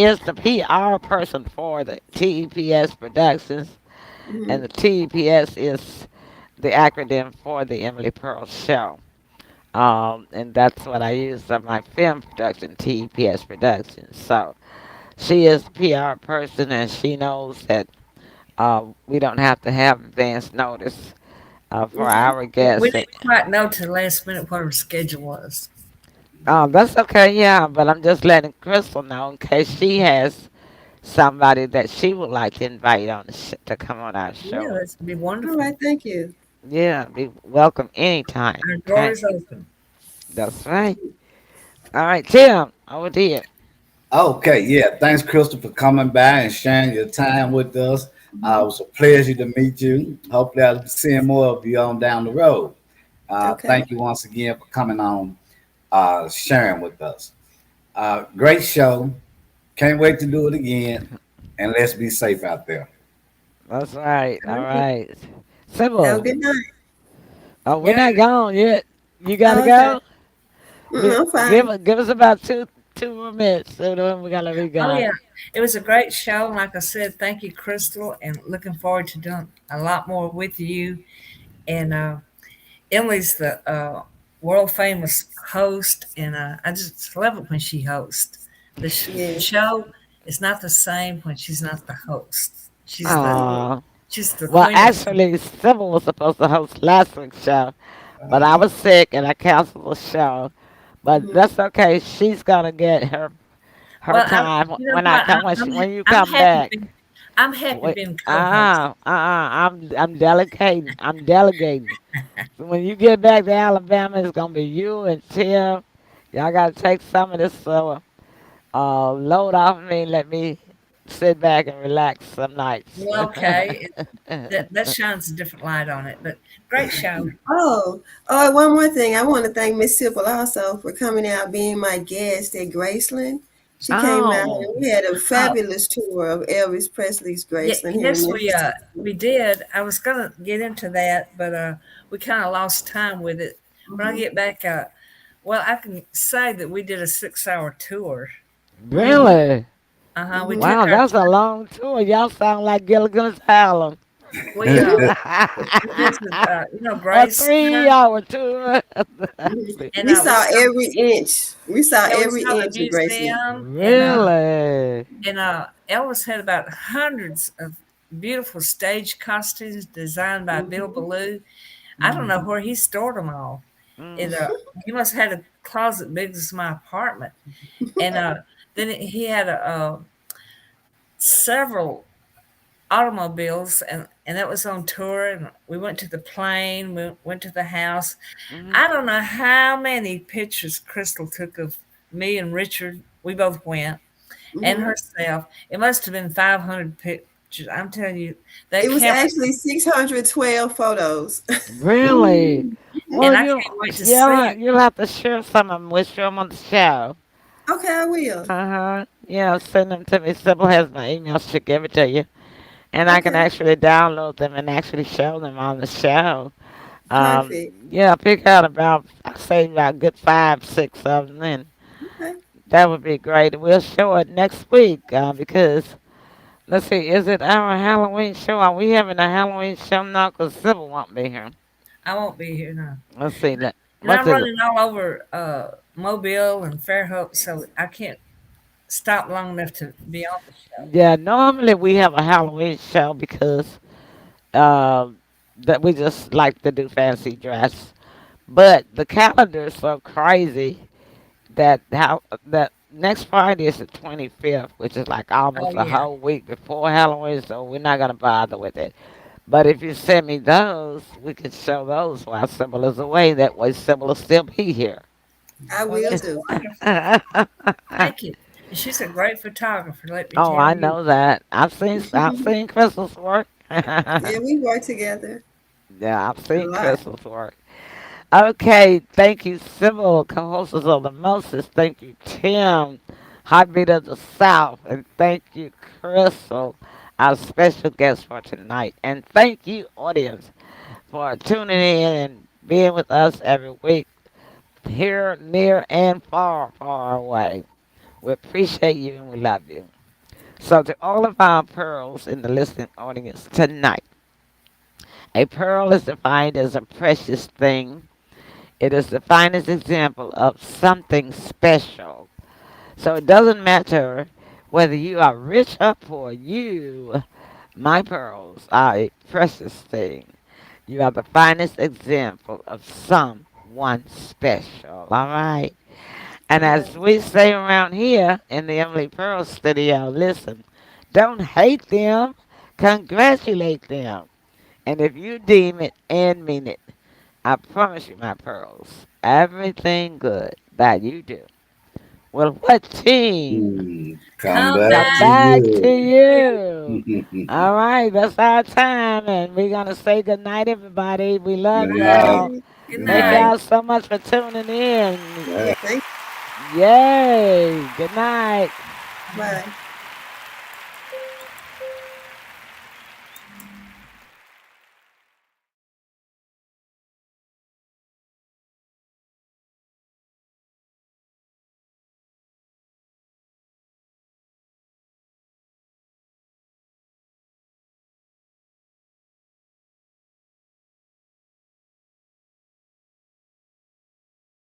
is the PR person for the TEPS Productions, Hmm. and the TEPS is the acronym for the Emily Pearl Show. And that's what I use on my film production, TEPS Productions. So she is the PR person, and she knows that we don't have to have advance notice for Okay. our We guests. didn't quite know to the last minute what her schedule was. That's okay, yeah, but I'm just letting Crystal know in case she has somebody that she would like to invite on to come on our Yeah, show. that's be All wonderful. right. Thank you. Yeah, be welcome anytime. Our door Okay, is open. that's right. All right, Tim, over to you. Okay, yeah. Thanks, Crystal, for coming by and sharing your time with us. It was a pleasure to meet you. Hopefully, I'll be seeing more of you on down the road. Okay. Thank you once again for coming on, sharing with us. Great show. Can't wait to do it again. And let's be safe out there. That's right. All All right. right, Have a Sybil. good night. Oh, we're Yeah, not gone yet. You gotta Oh, okay. go. I'm Give fine. give us about two more minutes, so then we gotta be oh gone. yeah. It was a great show. Like I said, thank you, Crystal, and looking forward to doing a lot more with you. And Emily's the world famous host, and I just love it when she hosts. The Yes. show is not the same when she's not the host. Aw. She's the Well, queen of. actually, Sybil was supposed to host last week's show, but I was sick and I canceled the show. But Hmm. that's okay. She's gonna get her Well, time you know when I what? come when you come back. I'm happy Wait, being co-host. I'm delegating. I'm delegating. So when you get back to Alabama, it's gonna be you and Tim. Y'all gotta take some of this load off me. Let me sit back and relax some nights. Well, okay, that shines a different light on it. But great show. Oh, one more thing. I want to thank Miss Sybil also for coming out, being my guest at Graceland. She came out Oh, and we had a Oh, fabulous tour of Elvis Presley's yeah, Graceland here in yes, Mississippi. we did. I was gonna get into that, but we kind of lost time with it. When I Hmm. get back, well, I can say that we did a 6 hour tour. Hmm. really? We Hmm. took Wow, our that's a long tour. Y'all sound like Gilligan's Island. we we visited A Grace, 3 hour tour. and We saw we saw every inch. We saw yeah we every saw the inch of Graceland. museum, Really? and Elvis had about hundreds of beautiful stage costumes designed by Bill Hmm. Ballou. I don't know where he stored them all. It Mm. he must have had a closet big as my apartment, and then he had several automobiles, and that was on tour. And we went to the plane, we went to the house. Mhm. I don't know how many pictures Crystal took of me and Richard. We both went, and Hmm. herself. It must have been 500 pictures. I'm telling you, that It was camera, actually 612 photos. Really? Well, and I can't wait to see yeah, it. you'll have to share some of them. We'll share them on the show. Okay, I will. Uh-huh. Yeah, send them to me. Sybil has my email. She'll give it to you. And I can Okay, actually download them and actually show them on the show. perfect. Yeah, pick out about, I say about a good 5, 6 of them. And Okay. that would be great. We'll show it next week because, let's see, is it our Halloween show? Are we having a Halloween show now? Because Sybil won't be here. I won't be here now. Let's see. And What's I'm it? running all over Mobile and Fairhope, so I can't stop long enough to be on the show. Yeah, normally we have a Halloween show because um, that we just like to do fancy dress. But the calendar is so crazy that next Friday is the 25th, which is like Oh almost a yeah. whole week before Halloween, so we're not gonna bother with it. But if you send me those, we can show those while Sybil is away. That way Sybil will still be here. I Well, will that's do. wonderful. Thank you. And she's a great photographer. Let me Oh, tell I you. know that. I've seen Crystal's work. Yeah, we work together Yeah, I've a seen lot. Crystal's work. Okay, thank you, Sybil, co-hosts of the Moses. Thank you, Tim, Heartbeat of the South, and thank you, Crystal, our special guest for tonight. And thank you, audience, for tuning in and being with us every week, here, near, and far, far away. We appreciate you and we love you. So, to all of our pearls in the listening audience tonight, a pearl is defined as a precious thing. It is the finest example of something special. So, it doesn't matter whether you are rich or poor, my pearls, are a precious thing. You are the finest example of someone special. All right. And Yes. as we say around here in the Emily Pearl studio, listen, don't hate them, congratulate them. And if you deem it and mean it, I promise you, my pearls, everything good that you do. Well, what team? Come Come back Come to back. back to you. you. All right, that's our time, and we're gonna say good night, everybody. We love Good night. y'all. Bye. Good Good Thank night. night. y'all so much for tuning in. Yeah. Thank Yay! Good night. you. Bye.